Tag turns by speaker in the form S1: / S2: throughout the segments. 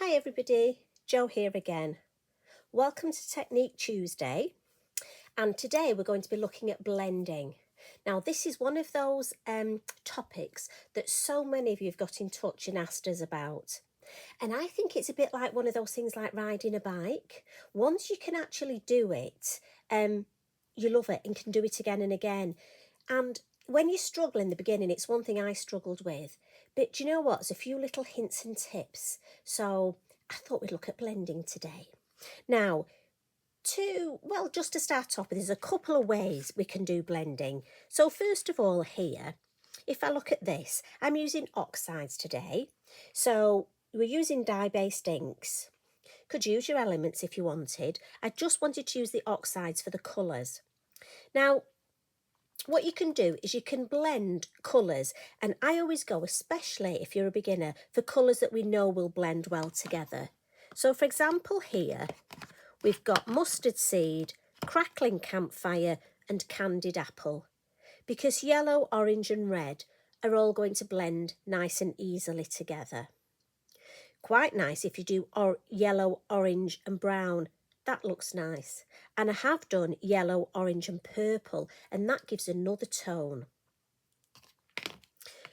S1: Hi everybody, Jo here again. Welcome to Technique Tuesday, and today we're going to be looking at blending. Now this is one of those topics that so many of you have got in touch and asked us about. And I think it's a bit like one of those things like riding a bike. Once you can actually do it, you love it and can do it again and again. And when you struggle in the beginning, it's one thing I struggled with. But do you know what? There's a few little hints and tips. So I thought we'd look at blending today. Now, just to start off with, there's a couple of ways we can do blending. So first of all here, if I look at this, I'm using oxides today. So we're using dye-based inks. Could use your elements if you wanted. I just wanted to use the oxides for the colours. Now, what you can do is you can blend colours, and I always go, especially if you're a beginner, for colours that we know will blend well together. So for example here, we've got mustard seed, crackling campfire and candied apple, because yellow, orange and red are all going to blend nice and easily together. Quite nice if you do yellow, orange and brown. That looks nice. And I have done yellow, orange and purple, and that gives another tone.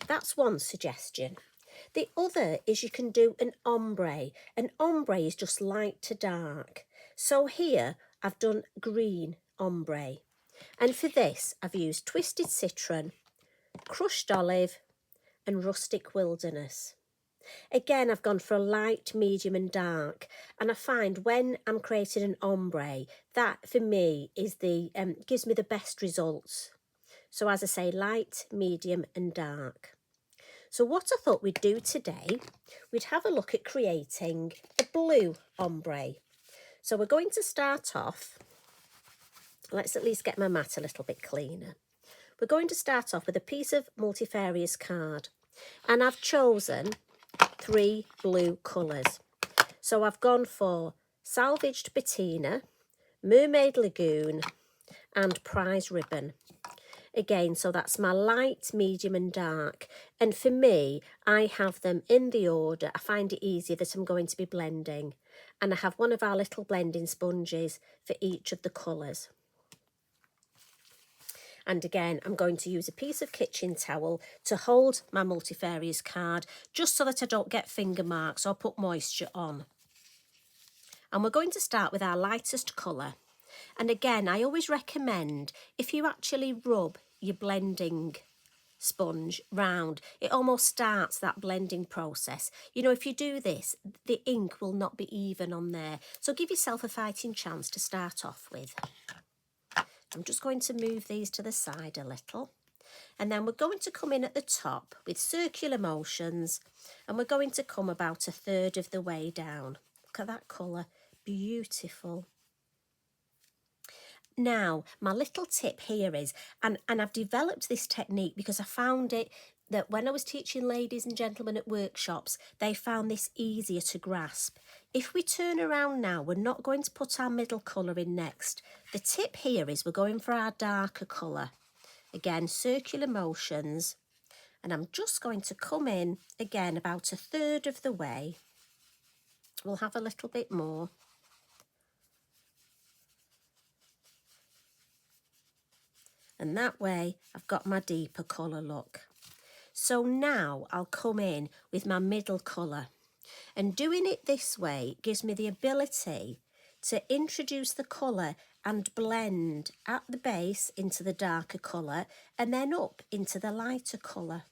S1: That's one suggestion. The other is you can do an ombre. An ombre is just light to dark. So here I've done green ombre. And for this I've used twisted citron, crushed olive and rustic wilderness. Again, I've gone for a light, medium and dark, and I find when I'm creating an ombre, that for me is gives me the best results. So as I say, light, medium and dark. So what I thought we'd do today, we'd have a look at creating a blue ombre. So we're going to start off, let's at least get my mat a little bit cleaner. We're going to start off with a piece of multifarious card, and I've chosen 3 blue colours. So I've gone for salvaged patina, mermaid lagoon and prize ribbon. Again, so that's my light, medium and dark. And for me, I have them in the order. I find it easier that I'm going to be blending. And I have one of our little blending sponges for each of the colours. And again, I'm going to use a piece of kitchen towel to hold my multifarious card, just so that I don't get finger marks or put moisture on. And we're going to start with our lightest colour. And again, I always recommend, if you actually rub your blending sponge round, it almost starts that blending process. You know, if you do this, the ink will not be even on there. So give yourself a fighting chance to start off with. I'm just going to move these to the side a little. And then we're going to come in at the top with circular motions, and we're going to come about 1/3 of the way down. Look at that colour, beautiful. Now, my little tip here is, and I've developed this technique because I found it that when I was teaching ladies and gentlemen at workshops, they found this easier to grasp. If we turn around now, we're not going to put our middle colour in next. The tip here is we're going for our darker colour. Again, circular motions, and I'm just going to come in again about 1/3 of the way. We'll have a little bit more. And that way I've got my deeper colour look. So now I'll come in with my middle colour, and doing it this way gives me the ability to introduce the colour and blend at the base into the darker colour and then up into the lighter colour.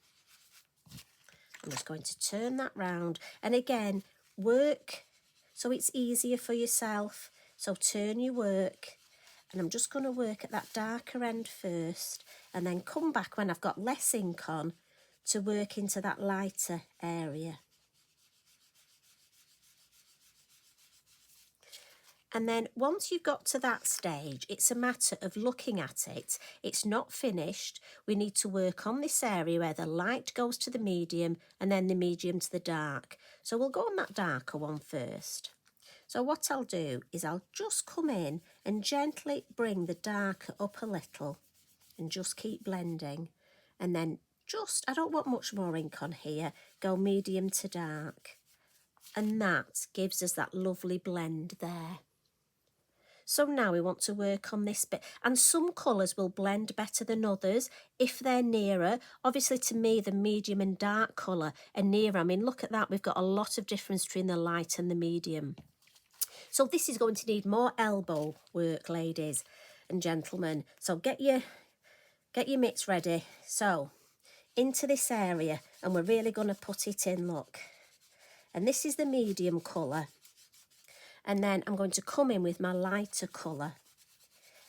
S1: I'm just going to turn that round, and again, work so it's easier for yourself. So turn your work, and I'm just going to work at that darker end first and then come back when I've got less ink on to work into that lighter area. And then once you've got to that stage, it's a matter of looking at it. It's not finished. We need to work on this area where the light goes to the medium and then the medium to the dark. So we'll go on that darker one first. So what I'll do is I'll just come in and gently bring the darker up a little and just keep blending. And then I don't want much more ink on here, go medium to dark. and that gives us that lovely blend there. So now we want to work on this bit, and some colours will blend better than others if they're nearer. Obviously to me the medium and dark colour are nearer. I mean, look at that, we've got a lot of difference between the light and the medium. So this is going to need more elbow work, ladies and gentlemen. So get your mitts ready. So into this area, and we're really going to put it in, look. And this is the medium colour. And then I'm going to come in with my lighter colour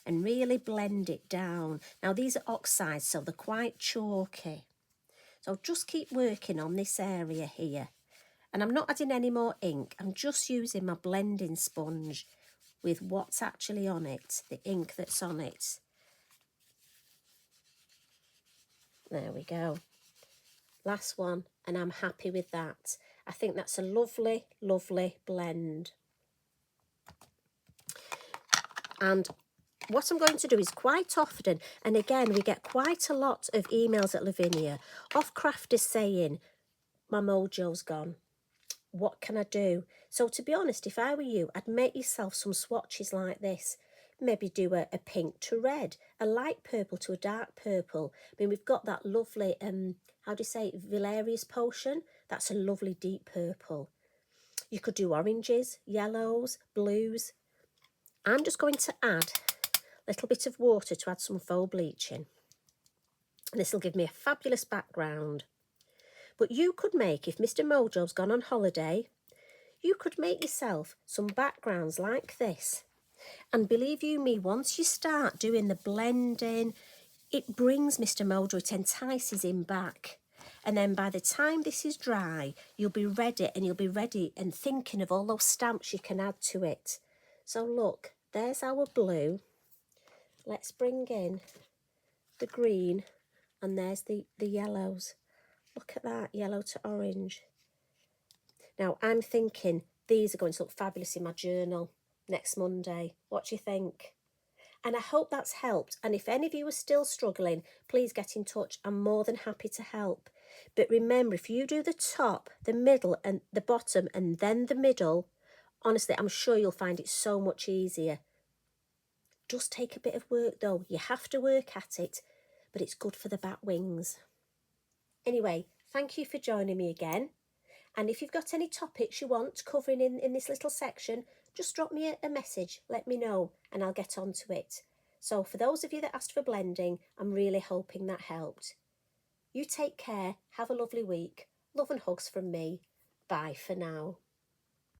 S1: and really blend it down. Now these are oxides, so they're quite chalky. So just keep working on this area here. And I'm not adding any more ink. I'm just using my blending sponge with what's actually on it, the ink that's on it. There we go. Last one, and I'm happy with that. I think that's a lovely, lovely blend. And what I'm going to do is quite often, and again, we get quite a lot of emails at Lavinia of crafters saying, my mojo's gone. What can I do? So to be honest, if I were you, I'd make yourself some swatches like this. Maybe do a pink to red, a light purple to a dark purple. I mean, we've got that lovely, how do you say, Valerius potion. That's a lovely deep purple. You could do oranges, yellows, blues. I'm just going to add a little bit of water to add some faux bleaching. And this will give me a fabulous background. But you could make, if Mr. Mojo's gone on holiday, you could make yourself some backgrounds like this. And believe you me, once you start doing the blending, it brings Mr. Mojo, it entices him back. And then by the time this is dry, you'll be ready, and you'll be ready and thinking of all those stamps you can add to it. So look, there's our blue. Let's bring in the green, and there's the yellows. Look at that, yellow to orange. Now I'm thinking these are going to look fabulous in my journal next Monday. What do you think? And I hope that's helped. And if any of you are still struggling, please get in touch. I'm more than happy to help. But remember, if you do the top, the middle and the bottom and then the middle, honestly, I'm sure you'll find it so much easier. Just take a bit of work though. You have to work at it, but it's good for the bat wings. Anyway, thank you for joining me again. And if you've got any topics you want covering in this little section, just drop me a message, let me know, and I'll get on to it. So for those of you that asked for blending, I'm really hoping that helped. You take care, have a lovely week. Love and hugs from me. Bye for now.